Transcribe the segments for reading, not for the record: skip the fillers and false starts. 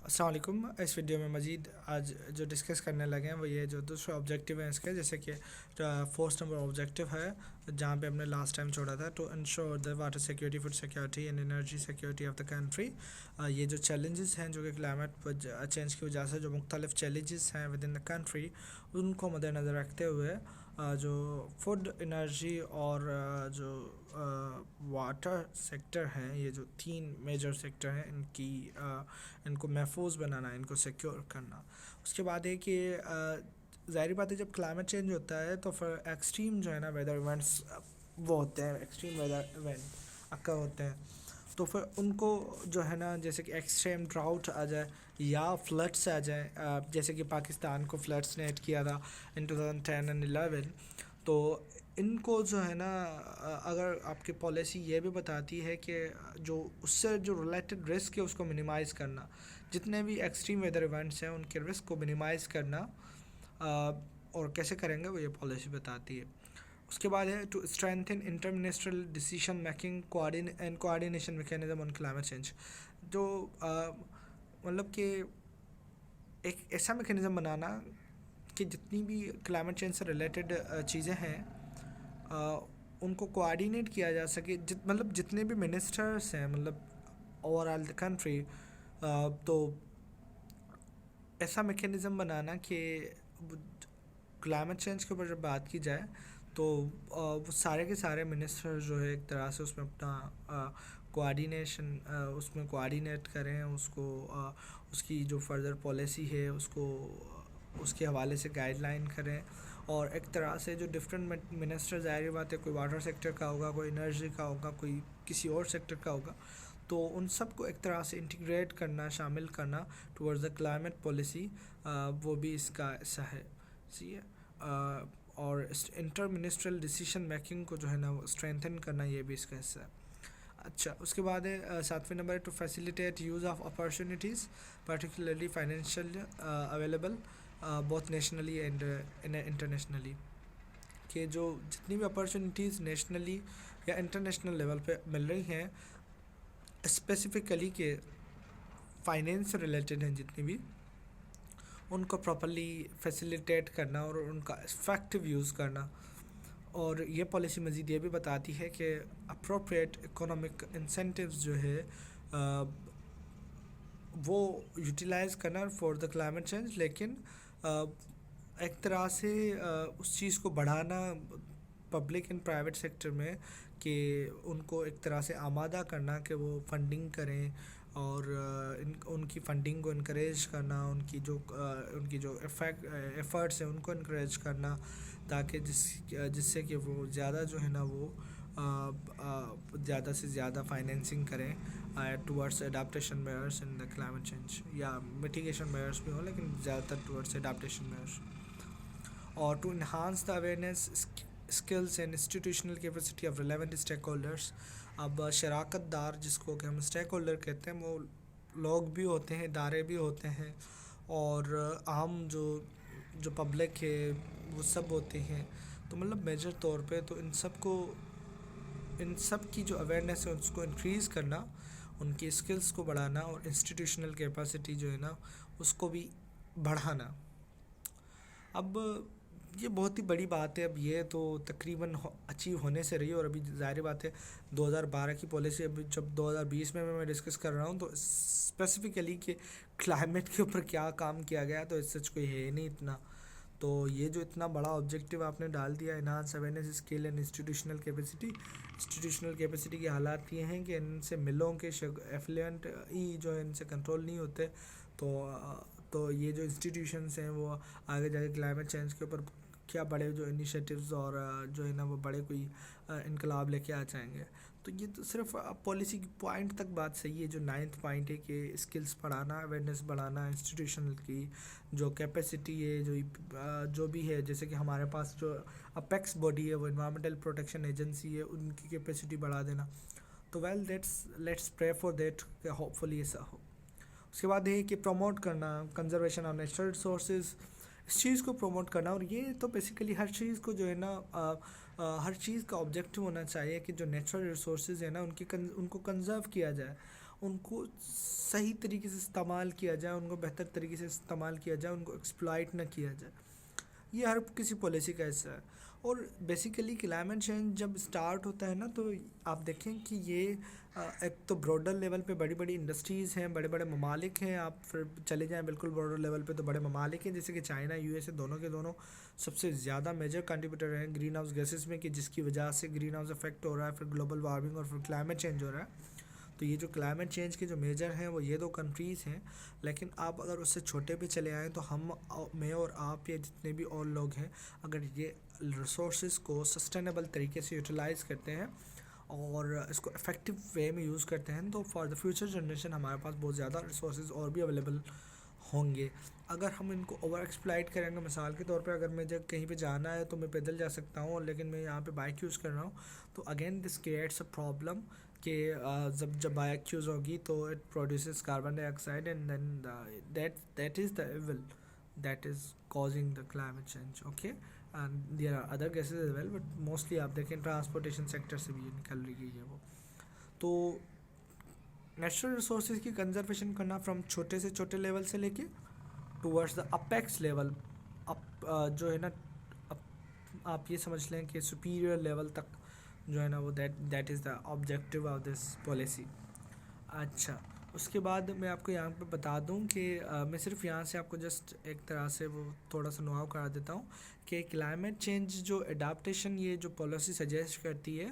अस्सलाम वालेकुम। इस वीडियो में मज़ीद आज जो डिस्कस करने लगे हैं वो ये जो दूसरा ऑब्जेक्टिव है इसके, जैसे कि फोर्थ नंबर ऑब्जेक्टिव है जहाँ पे हमने लास्ट टाइम छोड़ा था, to ensure the water security, food security and energy security of the country. ये जो चैलेंजेस हैं जो कि क्लाइमेट चेंज की वजह से जो मुख्तलिफ चैलेंजेस हैं विद इन द कंट्री, उनको मद्देनज़र रखते हुए जो फूड, एनर्जी और जो वाटर सेक्टर हैं, ये जो तीन मेजर सेक्टर हैं, इनको महफूज बनाना, इनको सिक्योर करना। उसके बाद है कि ज़ाहिर बात है जब क्लाइमेट चेंज होता है तो फिर एक्सट्रीम जो है ना वेदर इवेंट्स वो होते हैं, एक्सट्रीम वेदर इवेंट अक्का होते हैं। तो फिर उनको जो है ना, जैसे कि एक्सट्रीम ड्राउट आ जाए या फ्लड्स आ जाए, जैसे कि पाकिस्तान को फ्लड्स ने हिट किया था इन 2010 एंड 11। तो इनको जो है ना, अगर आपकी पॉलिसी ये भी बताती है कि जो उससे जो रिलेटेड रिस्क है उसको मिनिमाइज़ करना, जितने भी एक्सट्रीम वेदर इवेंट्स हैं उनके रिस्क को मिनिमाइज़ करना, और कैसे करेंगे वो ये पॉलिसी बताती है। उसके बाद है to strengthen inter ministerial decision making and coordination mechanism on climate change. जो मतलब कि एक ऐसा मैकेनिज्म बनाना कि जितनी भी क्लाइमेट चेंज से रिलेटेड चीज़ें हैं उनको कोऑर्डिनेट किया जा सके, मतलब जितने भी मिनिस्टर्स हैं, मतलब ओवरऑल द कंट्री। तो ऐसा मैकेनिज़्म बनाना कि क्लाइमेट चेंज के ऊपर जब बात की जाए तो वो सारे के सारे मिनिस्टर जो है एक तरह से उसमें अपना कोऑर्डिनेशन उसमें कोऑर्डिनेट करें, उसको उसकी जो फर्दर पॉलिसी है उसको उसके हवाले से गाइडलाइन करें। और एक तरह से जो डिफरेंट मिनिस्टर, ज़ाहिर बात है कोई वाटर सेक्टर का होगा, कोई एनर्जी का होगा, कोई किसी और सेक्टर का होगा, तो उन सब को एक तरह से इंटीग्रेट करना, शामिल करना टुवर्ड्स द क्लाइमेट पॉलिसी, वो भी इसका हिस्सा है। सही है। और इंटर मिनिस्ट्रियल डिसीजन मेकिंग को जो है ना वो स्ट्रेंथन करना, ये भी इसका हिस्सा है। अच्छा, उसके बाद है सातवें number two facilitate use of opportunities particularly financial available both nationally and internationally, कि जो जितनी भी अपॉर्चुनिटीज़ नेशनली या इंटरनेशनल लेवल पे मिल रही हैं, स्पेसिफ़िकली के फाइनेंस से रिलेटेड हैं जितनी भी, उनको प्रॉपर्ली फैसिलिटेट करना और उनका इफ़ेक्टिव यूज़ करना। और ये पॉलिसी मज़ीद ये भी बताती है कि अप्रोप्रिएट इकोनॉमिक इंसेंटिव्स जो है वो यूटिलाइज़ करना फॉर द क्लाइमेट चेंज, लेकिन एक तरह से उस चीज़ को बढ़ाना पब्लिक एंड प्राइवेट सेक्टर में, कि उनको एक तरह से आमादा करना कि वो फंडिंग करें और उनकी फंडिंग को इनकरेज करना, उनकी जो एफ़र्ट्स हैं उनको इनकरेज करना, ताकि जिससे कि वो ज़्यादा जो है ना वो ज़्यादा से ज़्यादा फाइनेंसिंग करें towards adaptation measures in the climate change, या मिटिगेशन मेयर्स भी हो लेकिन ज़्यादातर टुवर्ड्स एडाप्टेशन मेयर्स। और to enhance the awareness skills and institutional capacity of relevant stakeholders. अब शराकत दार जिसको कि हम स्टेक होल्डर कहते हैं, वो लोग भी होते हैं, इदारे भी होते हैं, और आम जो पब्लिक है वो सब होते हैं। तो मतलब मेजर तौर पे तो इन सब की जो अवेयरनेस है उसको इंक्रीज़ करना, उनकी स्किल्स को बढ़ाना और इंस्टीट्यूशनल कैपेसिटी जो है ना उसको भी बढ़ाना। अब ये बहुत ही बड़ी बात है। अब ये तो तकरीबन अचीव होने से रही, और अभी ज़ाहिर बात है 2012 की पॉलिसी अभी जब 2020 में मैं डिस्कस कर रहा हूँ तो स्पेसिफ़िकली कि क्लाइमेट के ऊपर क्या काम किया गया, तो इस सच कोई है ही नहीं इतना। तो ये जो इतना बड़ा ऑब्जेक्टिव आपने डाल दिया, enhance awareness skill and institutional capacity के हालात ये हैं कि इनसे मिलों के एफ्लुएंट ही जो है इनसे कंट्रोल नहीं होते। तो ये जो इंस्टीट्यूशंस हैं वो आगे जाके क्लाइमेट चेंज के ऊपर क्या बड़े जो इनिशिएटिव्स और जो है ना वो बड़े कोई इनकलाब लेके आ जाएंगे। तो ये तो सिर्फ पॉलिसी की पॉइंट तक बात सही है। जो 9th पॉइंट है कि स्किल्स बढ़ाना, अवेयरनेस बढ़ाना, इंस्टीट्यूशनल की जो कैपेसिटी है, जो भी है, जैसे कि हमारे पास जो अपेक्स बॉडी है वो इन्वायरमेंटल प्रोटेक्शन एजेंसी है, उनकी कैपेसिटी बढ़ा देना। तो well let's pray for that कि होपफुली ऐसा हो। उसके बाद ये कि प्रमोट करना कंजर्वेशन ऑफ नेचुरल रिसोर्सेज, इस चीज़ को प्रमोट करना। और ये तो बेसिकली हर चीज़ को जो है ना हर चीज़ का ऑब्जेक्टिव होना चाहिए कि जो नेचुरल रिसोर्सेज है ना उनको कंजर्व किया जाए, उनको सही तरीके से इस्तेमाल किया जाए, उनको बेहतर तरीके से इस्तेमाल किया जाए, उनको एक्सप्लॉइट ना किया जाए। ये हर किसी पॉलिसी का हिस्सा है। और बेसिकली क्लाइमेट चेंज जब स्टार्ट होता है ना, तो आप देखें कि ये एक तो ब्रॉडर लेवल पे बड़ी बड़ी इंडस्ट्रीज़ हैं, बड़े बड़े ममालिक हैं। आप फिर चले जाएं बिल्कुल ब्रॉडर लेवल पे तो बड़े ममालिक हैं, जैसे कि चाइना, यूएसए, दोनों के दोनों सबसे ज़्यादा मेजर कंट्रीब्यूटर हैं ग्रीन हाउस गैसेस में, कि जिसकी वजह से ग्रीन हाउस इफेक्ट हो रहा है, फिर ग्लोबल वार्मिंग और फिर क्लाइमेट चेंज हो रहा है। तो ये जो क्लाइमेट चेंज के जो मेजर हैं वो ये दो कंट्रीज़ हैं। लेकिन आप अगर उससे छोटे पे चले आएँ तो हम मैं और आप या जितने भी और लोग हैं, अगर ये रिसोर्सेज को सस्टेनेबल तरीके से यूटिलाइज़ करते हैं और इसको इफ़ेक्टिव वे में यूज़ करते हैं, तो फॉर द फ्यूचर जनरेशन हमारे पास बहुत ज़्यादा रिसोर्सेज और भी अवेलेबल होंगे। अगर हम इनको ओवर एक्सप्लॉइट करेंगे, मिसाल के तौर पे अगर मुझे कहीं पे जाना है तो मैं पैदल जा सकता हूँ, लेकिन मैं यहाँ पे बाइक यूज़ कर रहा हूँ, तो again this creates a problem कि जब बाइक यूज़ होगी तो it produces carbon dioxide, and then that is the evil that is causing the climate change. Okay, and there are other gases as well, but mostly आप देखें transportation sector से भी ये निकल रही है वो। तो नेचुरल रिसोर्सेज की कंजर्वेशन करना फ्रॉम छोटे से छोटे लेवल से लेके towards the apex level, up जो है ना, आप ये समझ लें कि सुपीरियर लेवल तक जो है ना वो that is the objective of this policy. अच्छा, उसके बाद मैं आपको यहाँ पे बता दूँ कि मैं सिर्फ यहाँ से आपको जस्ट एक तरह से वो थोड़ा सा नुआव करा देता हूँ कि क्लाइमेट चेंज जो एडाप्टेशन ये जो पॉलिसी सजेस्ट करती है,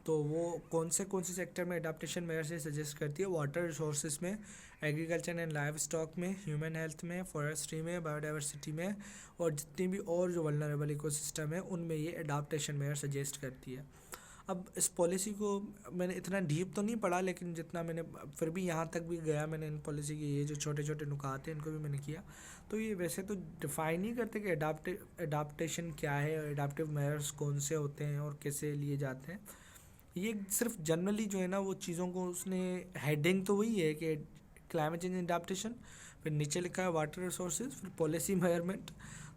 तो वो कौन से सेक्टर में एडाप्टेशन मेजर से सजेस्ट करती है। वाटर रिसोर्सेज में, एग्रीकल्चर एंड लाइव स्टॉक में, ह्यूमन हेल्थ में, फॉरेस्ट्री में, बायोडाइवर्सिटी में, और जितनी भी और जो वल्नरेबल इकोसिस्टम है उनमें ये एडाप्टेशन मेजर सजेस्ट करती है। अब इस पॉलिसी को मैंने इतना डीप तो नहीं पढ़ा, लेकिन जितना मैंने फिर भी यहाँ तक भी गया, मैंने इन पॉलिसी के ये जो छोटे छोटे नुकात हैं इनको भी मैंने किया। तो ये वैसे तो डिफ़ाइन नहीं करते कि एडाप्टेशन क्या है, एडाप्टिव मेजर्स कौन से होते हैं और कैसे लिए जाते हैं। ये सिर्फ जनरली जो है ना वो चीज़ों को उसने हेडिंग तो वही है कि क्लाइमेट चेंज एडाप्टेशन, फिर नीचे लिखा है वाटर रिसोर्सेज, फिर पॉलिसी मेजरमेंट,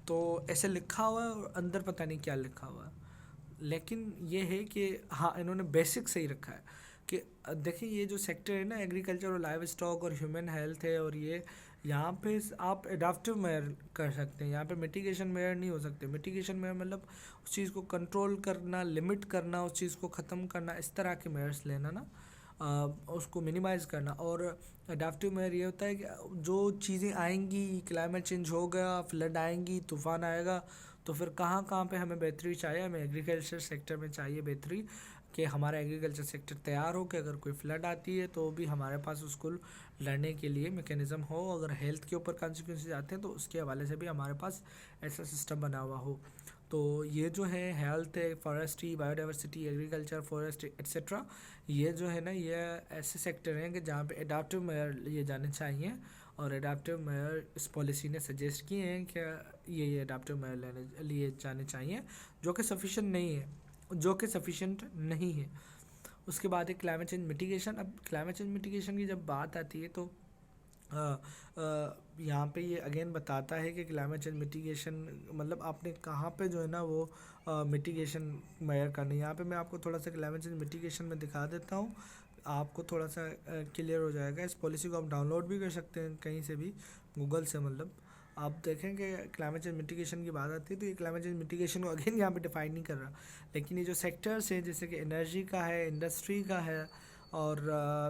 तो ऐसे लिखा हुआ है और अंदर पता नहीं क्या लिखा हुआ है। लेकिन ये है कि हाँ, इन्होंने बेसिक सही रखा है कि देखिए ये जो सेक्टर है ना, एग्रीकल्चर और लाइव स्टॉक और ह्यूमन हेल्थ है, और ये यहाँ पे आप एडाप्टिव मेयर कर सकते हैं, यहाँ पे मिटिगेशन मेयर नहीं हो सकते। मिटिगेशन मेयर मतलब उस चीज़ को कंट्रोल करना, लिमिट करना, उस चीज़ को ख़त्म करना, इस तरह के मेयर्स लेना ना, उसको मिनिमाइज़ करना। और एडाप्टिव मेयर ये होता है कि जो चीज़ें आएंगी, क्लाइमेट चेंज होगा, फ्लड आएंगी, तूफ़ान आएगा, तो फिर कहाँ कहाँ पे हमें बेहतरी चाहिए, हमें एग्रीकल्चर सेक्टर में चाहिए बेहतरी, कि हमारा एग्रीकल्चर सेक्टर तैयार हो कि अगर कोई फ्लड आती है तो भी हमारे पास उसको लड़ने के लिए मैकेनिज़्म हो। अगर हेल्थ के ऊपर कॉन्सिक्वेंसेस आते हैं तो उसके हवाले से भी हमारे पास ऐसा सिस्टम बना हुआ हो। तो ये जो है हेल्थ है, forestry, biodiversity, agriculture, forest etcetera, ये जो है ना ये ऐसे सेक्टर हैं कि जहाँ पे एडाप्टिव मेयर लिए जाने चाहिए, और एडाप्टिव मेयर इस पॉलिसी ने सजेस्ट किए हैं कि ये एडाप्टिव मेयर लिए जाने चाहिए, जो कि सफिशेंट नहीं है। उसके बाद है क्लाइमेट चेंज मिटिगेशन। अब क्लाइमेट चेंज मिटिगेशन की जब बात आती है तो यहाँ पे ये अगेन बताता है कि क्लाइमेट चेंज मिटिगेशन मतलब आपने कहाँ पे जो है ना वो मिटिगेशन मेजर करनी है। यहाँ पे मैं आपको थोड़ा सा क्लाइमेट चेंज मिटिगेशन में दिखा देता हूँ, आपको थोड़ा सा क्लियर हो जाएगा। इस पॉलिसी को आप डाउनलोड भी कर सकते हैं कहीं से भी, गूगल से। मतलब आप देखेंगे क्लाइमेट चेंज मिटिगेशन की बात आती है तो ये क्लाइमेट चेंज मिटिगेशन को अगेन यहाँ पे डिफाइन नहीं कर रहा, लेकिन ये जो सेक्टर्स हैं जैसे कि एनर्जी का है, इंडस्ट्री का है, और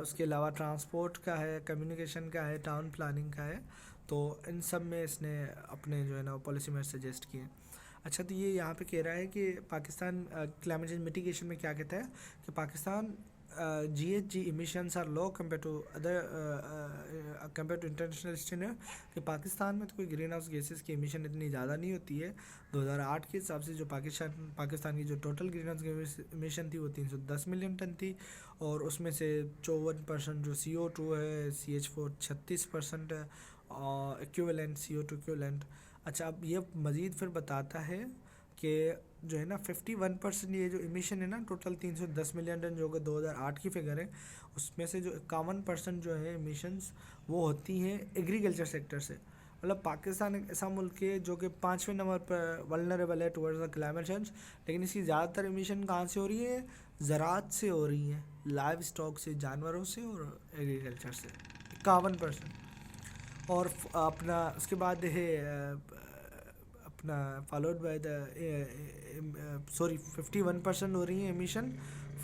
उसके अलावा ट्रांसपोर्ट का है, कम्युनिकेशन का है, टाउन प्लानिंग का है, तो इन सब में इसने अपने जो है ना पॉलिसी में सजेस्ट किए। अच्छा, तो ये यहाँ पे कह रहा है कि पाकिस्तान क्लाइमेट चेंज मिटिगेशन में क्या कहता है कि Pakistan GHG emissions are low compared to international standard, कि पाकिस्तान में तो कोई ग्रीन हाउस गैसेस की एमिशन इतनी ज़्यादा नहीं होती है। 2008 के हिसाब से जो पाकिस्तान की जो टोटल ग्रीन हाउस एमिशन थी वो 310 मिलियन टन थी, और उसमें से 54% जो CO2 है, CH4 36% है, और इक्विवेलेंट CO2 इक्विवेलेंट। अच्छा, अब ये मज़ीद फिर बताता है कि जो है ना 51% ये जो इमिशन है ना टोटल 310 मिलियन टन जो कि 2008 की फिगर है, उसमें से जो 51% जो है इमिशंस वो होती हैं एग्रीकल्चर सेक्टर से, मतलब पाकिस्तान एक ऐसा मुल्क है जो कि 5वें नंबर पर वल्नरेबल है टुवर्ड्स द क्लाइमेट चेंज, लेकिन इसकी ज़्यादातर एमिशन कहाँ से हो रही है? ज़रात से हो रही है, लाइव स्टॉक से, जानवरों से और एग्रीकल्चर से 51%। और अपना उसके बाद है अपना फॉलोड बाय द 51% हो रही है एमिशन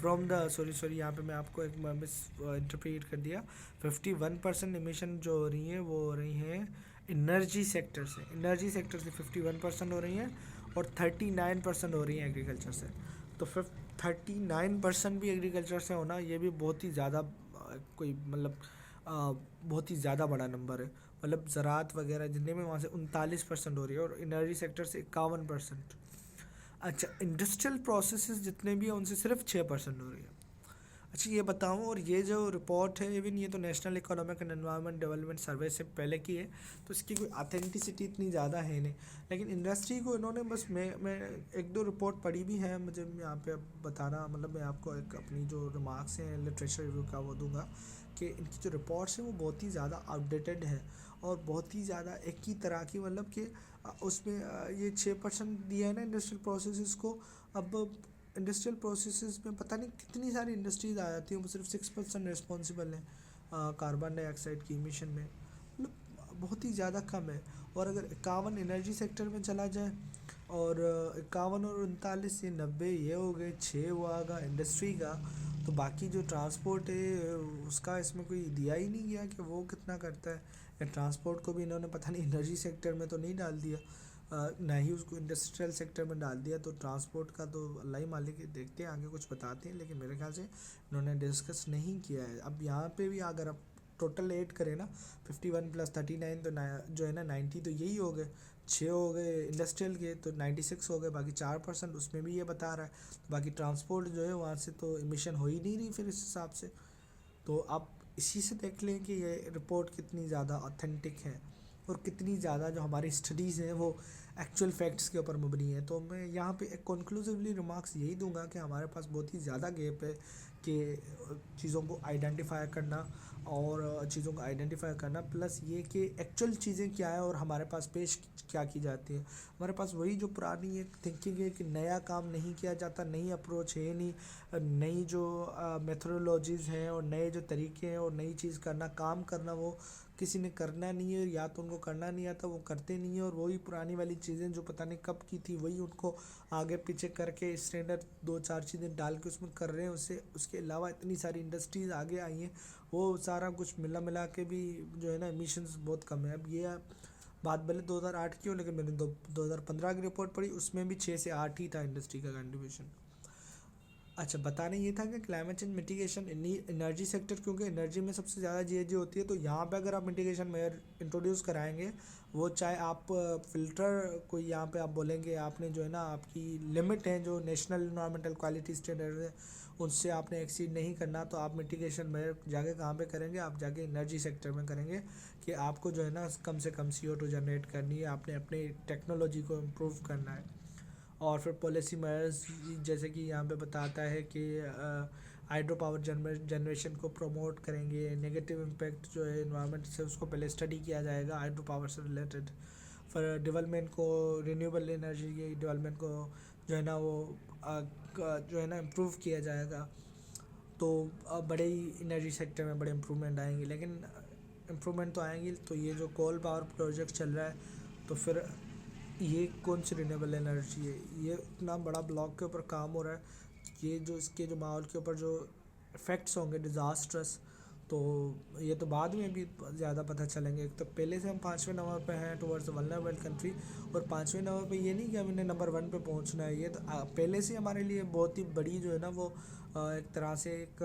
फ्रॉम द सॉरी यहाँ पे मैं आपको एक मिस इंटरप्रेट कर दिया। 51% एमिशन जो हो रही हैं वो हो रही हैं एनर्जी सेक्टर से, 51% हो रही हैं, और 39% हो रही हैं एग्रीकल्चर से। तो 39% भी एग्रीकल्चर से होना, ये भी बहुत ही ज़्यादा कोई मतलब बहुत ही ज़्यादा बड़ा नंबर है। मतलब ज़रात वगैरह जितने में वहाँ से 39% हो रही है, और एनर्जी सेक्टर से 51%। अच्छा, इंडस्ट्रियल प्रोसेसेस जितने भी हैं उनसे सिर्फ 6% हो रही है। अच्छा ये बताऊँ, और ये जो रिपोर्ट है इवन ये तो national economic and environment development survey से पहले की है, तो इसकी कोई ऑथेंटिसिटी इतनी ज़्यादा है नहीं, लेकिन इंडस्ट्री को इन्होंने बस मैं एक दो रिपोर्ट पढ़ी भी है, मुझे यहाँ पे अब बताना, मतलब मैं आपको एक अपनी जो रिमार्क्स हैं लिटरेचर रिव्यू का वो दूंगा कि इनकी जो रिपोर्ट्स हैं वो बहुत ही ज़्यादा आउटडेटेड है और बहुत ही ज़्यादा एक ही तरह की, मतलब कि उसमें ये 6% दिया है ना इंडस्ट्रियल प्रोसेसेस को। अब इंडस्ट्रियल प्रोसेसेस में पता नहीं कितनी सारी इंडस्ट्रीज आ जाती हैं, वो सिर्फ 6% रिस्पॉन्सिबल हैं कार्बन डाइऑक्साइड की इमिशन में, मतलब बहुत ही ज़्यादा कम है। और अगर 51 एनर्जी सेक्टर में चला जाए, और 51 और 39 ये 90 ये हो गए, 6 हुआ गा इंडस्ट्री का, तो बाकी जो ट्रांसपोर्ट है उसका इसमें कोई दिया ही नहीं गया कि वो कितना करता है। या ट्रांसपोर्ट को भी इन्होंने पता नहीं एनर्जी सेक्टर में तो नहीं डाल दिया, ना ही उसको इंडस्ट्रियल सेक्टर में डाल दिया। तो ट्रांसपोर्ट का तो अल्लाह ही मालिक है, देखते हैं आगे कुछ बताते हैं, लेकिन मेरे ख्याल से इन्होंने डिस्कस नहीं किया है। अब यहाँ पे भी अगर आप टोटल ऐड करें ना 51 + 39 तो जो है ना 90, तो यही हो गए, 6 हो गए इंडस्ट्रियल के तो 96 हो गए, बाकी 4% उसमें भी ये बता रहा है। तो बाकी ट्रांसपोर्ट जो है वहाँ से तो इमिशन हो ही नहीं रही फिर इस हिसाब से। तो आप इसी से देख लें कि ये रिपोर्ट कितनी ज़्यादा ऑथेंटिक है और कितनी ज़्यादा जो हमारी स्टडीज़ हैं वो एक्चुअल फैक्ट्स के ऊपर मबनी है। तो मैं यहाँ पे एक कंक्लूसिवली रिमार्क्स यही दूंगा कि हमारे पास बहुत ही ज़्यादा गैप है कि चीज़ों को आइडेंटिफाई करना, और चीज़ों को आइडेंटिफाई करना प्लस ये कि एक्चुअल चीज़ें क्या है और हमारे पास पेश क्या की जाती है। हमारे पास वही जो पुरानी एक थिंकिंग है कि नया काम नहीं किया जाता, नई अप्रोच है नहीं, नई जो मेथोडोलॉजीज़ हैं और नए जो तरीके हैं और नई चीज़ करना, काम करना, वो किसी ने करना नहीं है, या तो उनको करना नहीं आता, वो करते नहीं है, और वही पुरानी वाली चीज़ें जो पता नहीं कब की थी वही उनको आगे पीछे करके स्टैंडर्ड 2-4 चीज़ें डाल के उसमें कर रहे हैं। उसके अलावा इतनी सारी इंडस्ट्रीज़ आगे आई हैं, वो सारा कुछ मिला के भी जो है ना एमिशंस बहुत कम है। अब ये बात भले 2008 की हो, लेकिन मैंने 2015 की रिपोर्ट पढ़ी, उसमें भी 6 से 8 ही था इंडस्ट्री का कंट्रीब्यूशन। अच्छा, बताना ये था कि climate change mitigation energy sector, क्योंकि एनर्जी में सबसे ज़्यादा जीएचजी होती है, तो यहाँ पे अगर आप मिटिगेशन मेयर इंट्रोड्यूस कराएंगे, वो चाहे आप फ़िल्टर कोई यहाँ पे आप बोलेंगे आपने जो है ना आपकी लिमिट है जो नेशनल इन्वायरमेंटल क्वालिटी स्टैंडर्ड है उनसे आपने एक्सीड नहीं करना, तो आप मिटिगेशन मेयर जाके कहाँ पे करेंगे? आप जाके एनर्जी सेक्टर में करेंगे कि आपको जो है ना कम से कम CO2 जनरेट करनी है, आपने अपनी टेक्नोलॉजी को इम्प्रूव करना है। और फिर पॉलिसी मेयर्स जैसे कि यहाँ पे बताता है कि हाइड्रो पावर जनरेशन को प्रमोट करेंगे, नेगेटिव इम्पैक्ट जो है इन्वायरमेंट से उसको पहले स्टडी किया जाएगा हाइड्रो पावर से रिलेटेड। फिर डेवलपमेंट को, रिन्यूएबल एनर्जी के डेवलपमेंट को जो है ना वो जो है ना इम्प्रूव किया जाएगा। तो बड़े ही एनर्जी सेक्टर में बड़े इम्प्रूवमेंट आएंगे, लेकिन इम्प्रूवमेंट तो आएंगी, तो ये जो कोल पावर प्रोजेक्ट चल रहा है, तो फिर ये कौन सी रिन्यूएबल एनर्जी है? ये इतना बड़ा ब्लॉक के ऊपर काम हो रहा है, ये जो इसके जो माहौल के ऊपर जो इफ़ेक्ट्स होंगे डिज़ास्ट्रस, तो ये तो बाद में भी ज़्यादा पता चलेंगे। एक तो पहले से हम 5वें नंबर पे हैं टुवर्ड्स वल्नरेबल कंट्री, और 5वें नंबर पे ये नहीं कि हमने नंबर 1 पे पहुंचना है, ये तो पहले से हमारे लिए बहुत ही बड़ी जो है ना वो एक तरह से एक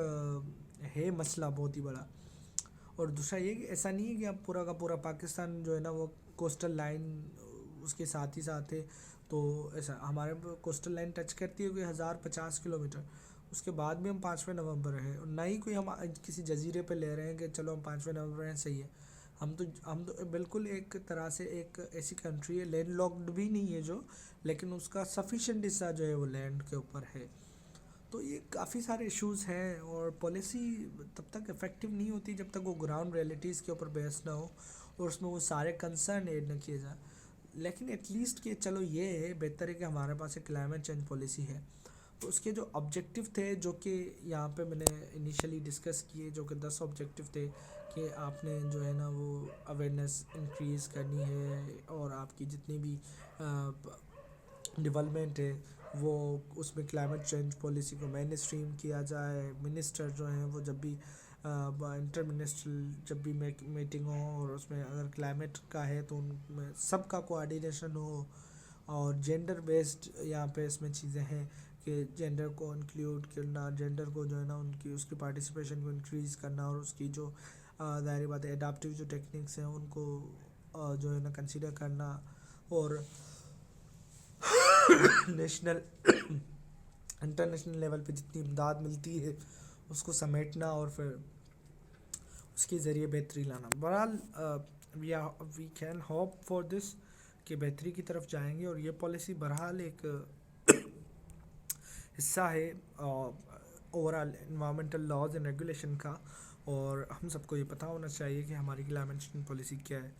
है मसला बहुत ही बड़ा। और दूसरा ये कि ऐसा नहीं है कि अब पूरा का पूरा पाकिस्तान जो है ना वो कोस्टल लाइन उसके साथ ही साथ है, तो ऐसा हमारे कोस्टल लाइन टच करती है कोई 1050 किलोमीटर, उसके बाद भी हम 5वें नंबर पर हैं, और ना ही कोई हम किसी जजीरे पे ले रहे हैं कि चलो हम 5वें नंबर पर हैं, सही है। हम तो बिल्कुल एक तरह से एक ऐसी कंट्री है, लैंड लॉक्ड भी नहीं है जो, लेकिन उसका सफिशेंट हिस्सा जो है वो लैंड के ऊपर है। तो ये काफ़ी सारे इश्यूज़ हैं, और पॉलिसी तब तक इफ़ेक्टिव नहीं होती जब तक वो ग्राउंड रियलिटीज़ के ऊपर बेस ना हो। और उसमें वो सारे कंसर्न ऐड न किए जाए। लेकिन एटलीस्ट कि चलो ये है, बेहतर है कि हमारे पास एक क्लाइमेट चेंज पॉलिसी है। तो उसके जो ऑब्जेक्टिव थे, जो कि यहाँ पे मैंने इनिशियली डिस्कस किए, जो कि 10 ऑब्जेक्टिव थे कि आपने जो है ना वो अवेयरनेस इंक्रीज़ करनी है, और आपकी जितनी भी डेवलपमेंट है वो उसमें क्लाइमेट चेंज पॉलिसी को मेन स्ट्रीम किया जाए। मिनिस्टर जो हैं वो जब भी इंटर मिनिस्ट्रल जब भी मीटिंग हो और उसमें अगर क्लाइमेट का है तो उनमें सबका कोऑर्डिनेशन हो। और जेंडर बेस्ड यहाँ पे इसमें चीज़ें हैं कि जेंडर को इंक्लूड करना, जेंडर को जो है ना उनकी उसकी पार्टिसिपेशन को इंक्रीज़ करना, और उसकी जो ज़ाहिर बात है एडाप्टिव जो टेक्निक्स हैं उनको जो है ना कंसीडर करना, और नेशनल इंटरनेशनल लेवल पे जितनी इमदाद मिलती है उसको समेटना, और फिर उसके ज़रिए बेहतरी लाना। बहरहाल we can hope for this कि बेहतरी की तरफ जाएंगे, और ये पॉलिसी बहरहाल एक हिस्सा है overall environmental laws and regulation का। और हम सबको ये पता होना चाहिए कि हमारी क्लाइमेट चेंज पॉलिसी क्या है।